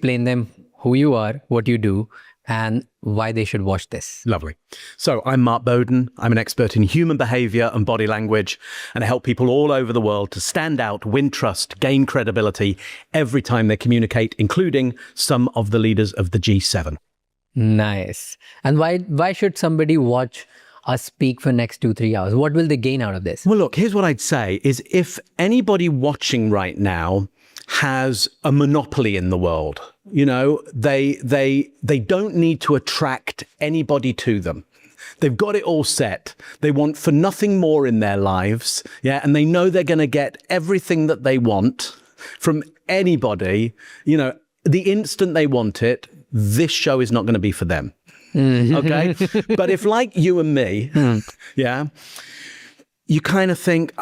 explain them who you are, what you do, and why they should watch this. Lovely. So I'm Mark Bowden. I'm an expert in human behavior and body language, and I help people all over the world to stand out, win trust, gain credibility every time they communicate, including some of the leaders of the G7. Nice. And why should somebody watch us speak for next 2-3 hours? What will they gain out of this? Well, look, here's what I'd say is if anybody watching right now has a monopoly in the world, you know, they don't need to attract anybody to them. They've got it all set. They want for nothing more in their lives. Yeah. And they know they're going to get everything that they want from anybody. You know, the instant they want it, this show is not going to be for them. Okay. But if like you and me, yeah, you kind of think,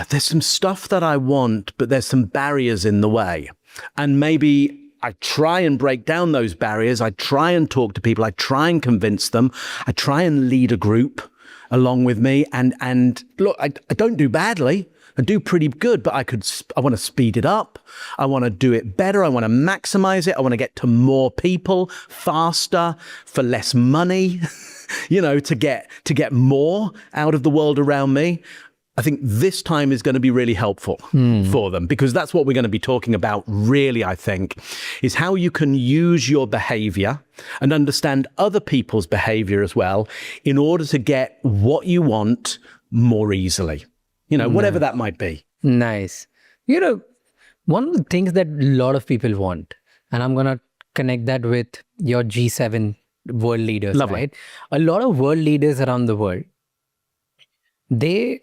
there's some stuff that I want, but there's some barriers in the way. And maybe I try and break down those barriers. I try and talk to people. I try and convince them. I try and lead a group along with me. And look, I don't do badly. I do pretty good, but I want to speed it up. I want to do it better. I want to maximize it. I want to get to more people faster for less money, you know, to get more out of the world around me. I think this time is going to be really helpful for them, because that's what we're going to be talking about really, I think, is how you can use your behavior and understand other people's behavior as well in order to get what you want more easily, you know, whatever that might be. Nice. You know, one of the things that a lot of people want, and I'm going to connect that with your G7 world leaders, Lovely. Right? A lot of world leaders around the world, they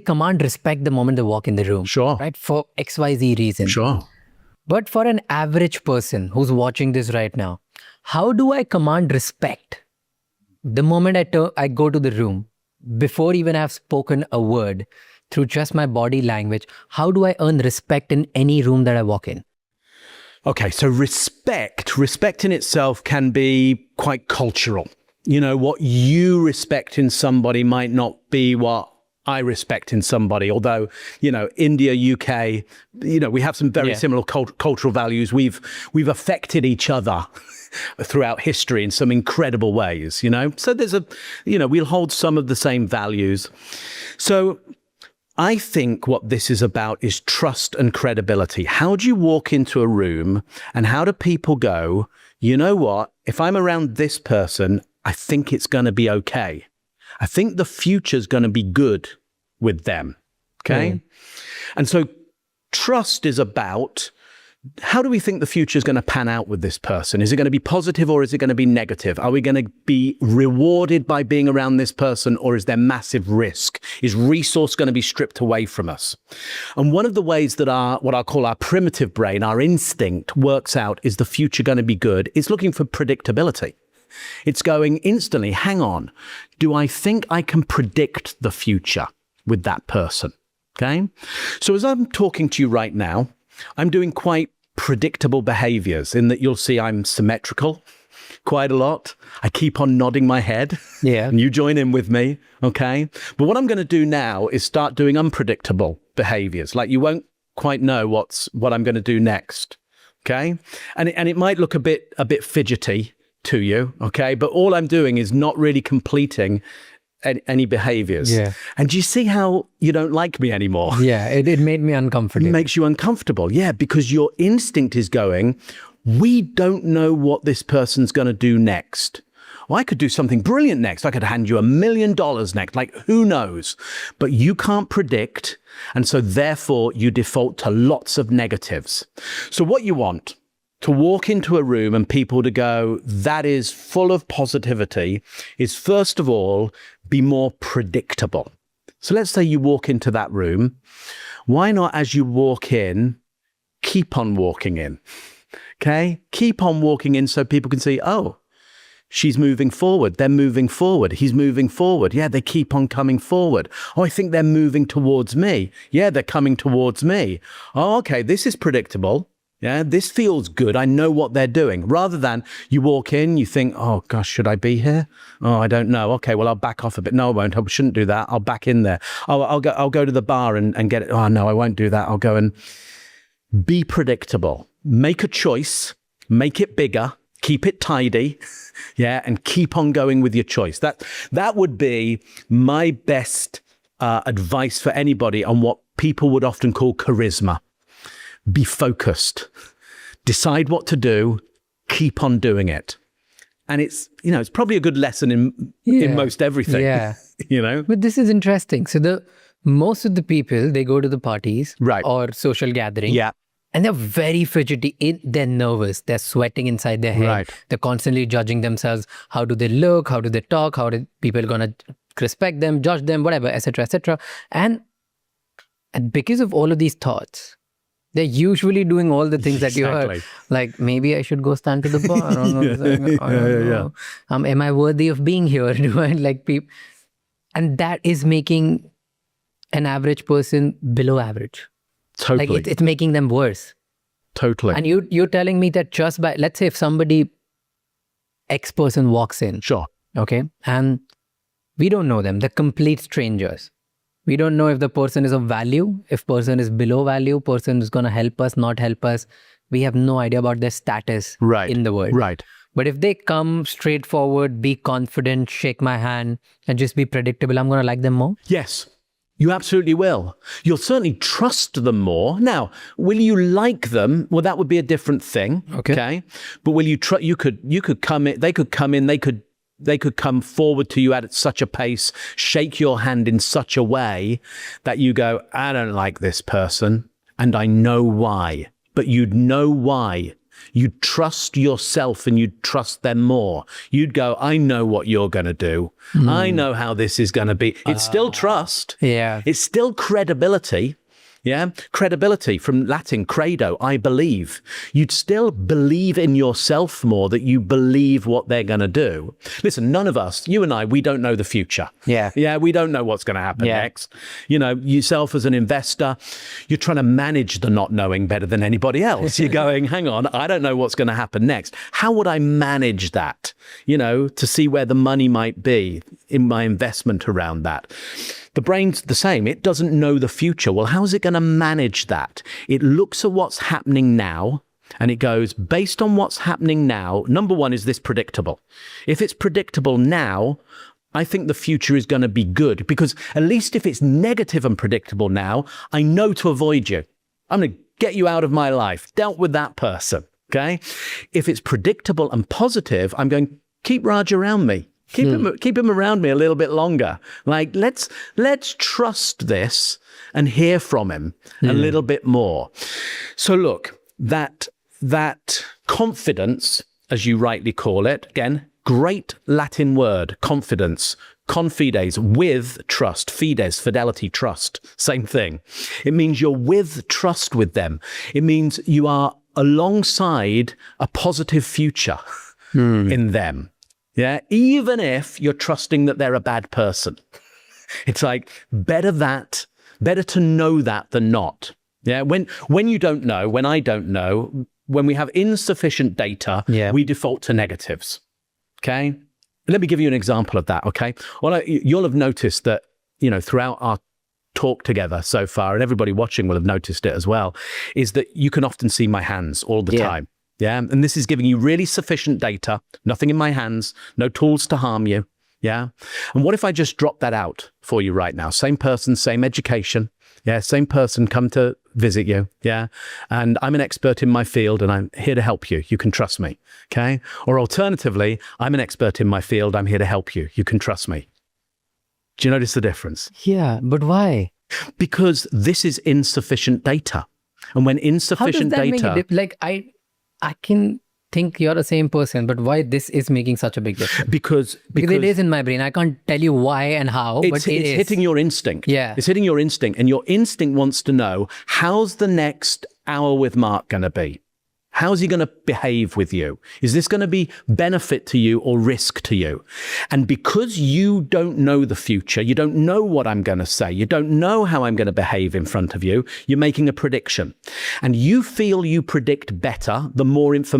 command respect the moment they walk in the room. Sure. Right? For XYZ reason. Sure. But for an average person who's watching this right now, how do I command respect the moment I go to the room, before even I've spoken a word, through just my body language? How do I earn respect in any room that I walk in? Okay, so respect in itself can be quite cultural. You know, what you respect in somebody might not be what I respect in somebody, although, you know, India, UK, you know, we have some very similar cultural values. We've affected each other throughout history in some incredible ways, you know. So there's we'll hold some of the same values. So I think what this is about is trust and credibility. How do you walk into a room and how do people go, you know what, if I'm around this person, I think it's going to be okay. I think the future's going to be good with them. Okay. And so trust is about, how do we think the future is going to pan out with this person? Is it going to be positive or is it going to be negative? Are we going to be rewarded by being around this person, or is there massive risk? Is resource going to be stripped away from us? And one of the ways that what I'll call our primitive brain, our instinct, works out is the future going to be good? It's looking for predictability. It's going instantly, hang on, do I think I can predict the future with that person? Okay. So as I'm talking to you right now, I'm doing quite predictable behaviors in that you'll see I'm symmetrical quite a lot. I keep on nodding my head. Yeah. And you join in with me. Okay. But what I'm going to do now is start doing unpredictable behaviors. Like you won't quite know what I'm going to do next. Okay. And it might look a bit fidgety to you. Okay. But all I'm doing is not really completing any behaviors. Yeah. And do you see how you don't like me anymore? Yeah, it made me uncomfortable. It makes you uncomfortable. Yeah, because your instinct is going, we don't know what this person's going to do next. Well, I could do something brilliant next. I could hand you $1 million next. Like, who knows? But you can't predict. And so therefore you default to lots of negatives. So what you want to walk into a room and people to go, that is full of positivity, is first of all, be more predictable. So let's say you walk into that room. Why not, as you walk in, keep on walking in? Okay? Keep on walking in so people can see, oh, she's moving forward. They're moving forward. He's moving forward. Yeah, they keep on coming forward. Oh, I think they're moving towards me. Yeah, they're coming towards me. Oh, okay, this is predictable. Yeah, this feels good. I know what they're doing. Rather than you walk in, you think, oh gosh, should I be here? Oh, I don't know. Okay, well, I'll back off a bit. No, I won't. I shouldn't do that. I'll back in there. Oh, I'll go to the bar and get it. Oh no, I won't do that. I'll go and be predictable. Make a choice make it bigger, keep it tidy, yeah, and keep on going with your choice. That would be my best advice for anybody on what people would often call charisma. Be focused, decide what to do, keep on doing it. And it's probably a good lesson in most everything. Yeah. You But this is interesting. So most of the people, they go to the parties Right. or social gathering. Yeah. And they're very fidgety. They're nervous. They're sweating inside their head. Right. They're constantly judging themselves. How do they look? How do they talk? How are people going to respect them, judge them, whatever, etc., etc. And because of all of these thoughts, they're usually doing all the things that you heard. Like, maybe I should go stand to the bar. I don't know. I don't know. Am I worthy of being here? Do I like people? And that is making an average person below average. Totally. Like it's making them worse. Totally. And you're telling me that just by, let's say if somebody, X person walks in. Sure. Okay. And we don't know them. They're complete strangers. We don't know if the person is of value, if person is below value, person is going to help us, not help us. We have no idea about their status in the world. Right. But if they come straightforward, be confident, shake my hand, and just be predictable, I'm going to like them more. Yes. You absolutely will. You'll certainly trust them more. Now, will you like them? Well, that would be a different thing. Okay. But will you you could come in, they could come in, they could come forward to you at such a pace, shake your hand in such a way that you go, I don't like this person and I know why. But you'd know why. You'd trust yourself and you'd trust them more. You'd go, I know what you're going to do. I know how this is going to be. It's still trust. Yeah. It's still credibility. Yeah. Credibility from Latin, credo, I believe. You'd still believe in yourself more, that you believe what they're going to do. Listen, none of us, you and I, we don't know the future. Yeah. Yeah. We don't know what's going to happen next. Yourself as an investor, you're trying to manage the not knowing better than anybody else. You're going, hang on, I don't know what's going to happen next. How would I manage that? To see where the money might be in my investment around that. The brain's the same. It doesn't know the future. Well, how is it going to manage that? It looks at what's happening now and it goes, based on what's happening now, number one, is this predictable? If it's predictable now, I think the future is going to be good, because at least if it's negative and predictable now, I know to avoid you. I'm going to get you out of my life. Dealt with that person. Okay. If it's predictable and positive, I'm going, keep Raj around me. Keep him around me a little bit longer. Like, let's trust this and hear from him a little bit more. So look, that confidence, as you rightly call it, again, great Latin word, confidence, confides, with trust, fides, fidelity, trust, same thing. It means you're with trust with them. It means you are alongside a positive future in them. Yeah, even if you're trusting that they're a bad person. It's like better to know that than not. Yeah, when you don't know, when I don't know, when we have insufficient data, we default to negatives. Okay? Let me give you an example of that, okay? Well, you'll have noticed that, throughout our talk together so far, and everybody watching will have noticed it as well, is that you can often see my hands all the time. Yeah. And this is giving you really sufficient data, nothing in my hands, no tools to harm you. Yeah. And what if I just drop that out for you right now? Same person, same education. Yeah. Same person come to visit you. Yeah. And I'm an expert in my field and I'm here to help you. You can trust me. Okay. Or alternatively, I'm an expert in my field. I'm here to help you. You can trust me. Do you notice the difference? Yeah. But why? Because this is insufficient data. And when insufficient data, I can think you're the same person, but why this is making such a big difference? Because it is in my brain. I can't tell you why and how, but it's hitting your instinct. Yeah. It's hitting your instinct, and your instinct wants to know, how's the next hour with Mark going to be? How's he going to behave with you? Is this going to be benefit to you or risk to you? And because you don't know the future, you don't know what I'm going to say, you don't know how I'm going to behave in front of you, you're making a prediction. And you feel you predict better the more information